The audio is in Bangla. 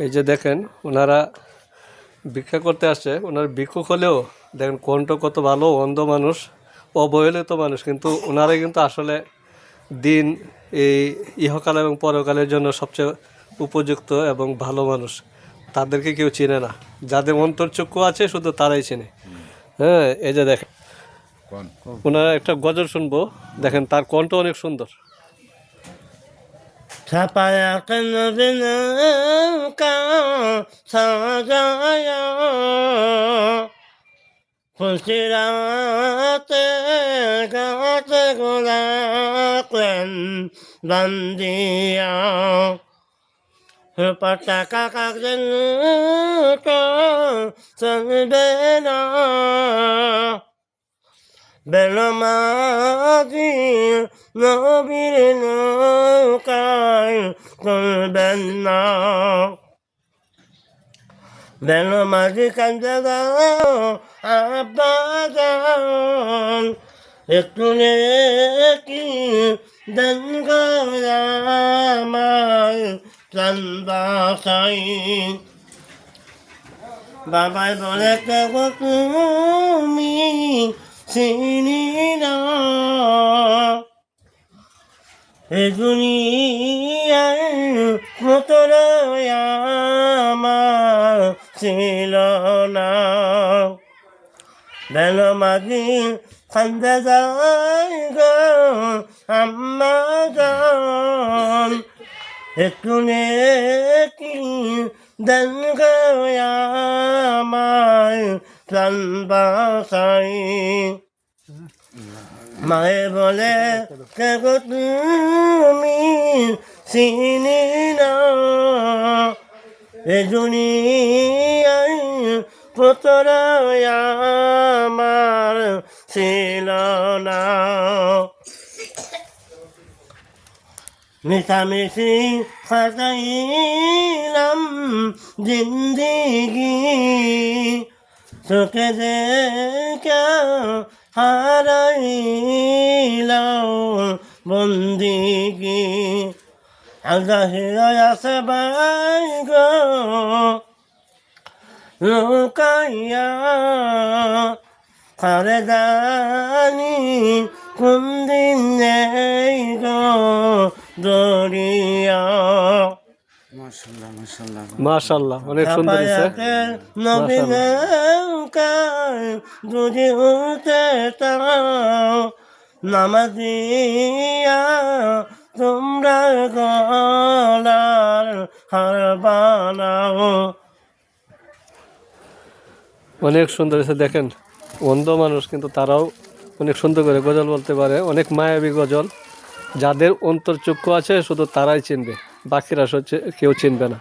এই যে দেখেন ওনারা ভিক্ষা করতে আসছে, ওনার ভিক্ষুক হলেও দেখেন কণ্ঠ কত ভালো, অন্ধ মানুষ, অবহেলিত মানুষ, কিন্তু ওনারা কিন্তু আসলে দিন এই ইহকাল এবং পরকালের জন্য সবচেয়ে উপযুক্ত এবং ভালো মানুষ। তাদেরকে কেউ চেনে না, যাদের অন্তর্চক্ষু আছে শুধু তারাই চেনে। হ্যাঁ, এই যে দেখেন ওনারা একটা গজল শুনবো, দেখেন তার কণ্ঠ অনেক সুন্দর। ছাপায়াক নবীনকা সাজায়া খুশিরাতে গাতে গোলাকলেন বান্দিয়া পতাকা কাগজেন চলবে না বেলমাজি নবীর নৌকায় চলবেন না বেলমাজি কান্দে দাও আব্বাজান একটু কি দেন গায় চান্দাসাই বাবাই বলে কেব তুমি চিনি না এ দুনিয়ায় মতর আমার ছিল না বেলমাজি কান্দে যায় গো আম্মা জান একটু কি দেন গায় প্রাণ বাসাই মায়ে বলে কে গো তুমি চিনি না এ দুনিয়ায় পুত্র আমার ছিল না মিশামিশি ফাটাইলাম জিন্দিগি চোখে দেখে হারাইলাম বন্দিগি আল্লাহির আছে বাই গো লুকাইয়া কারে জানি কোন দিন নেই গো দরিয়া মাশাআল্লাহ, অনেক সুন্দর হয়েছে। নবীনকায় যদি উঠতে তাও নামাজিয়া তোমরা গলার হার বানাও। অনেক সুন্দর হয়েছে। দেখেন অন্ধ মানুষ কিন্তু তারাও অনেক সুন্দর করে গজল বলতে পারে, অনেক মায়াবী গজল। যাদের অন্তর্চক্ষু আছে শুধু তারাই চিনবে, বাকিরা কেউ চিনবে না।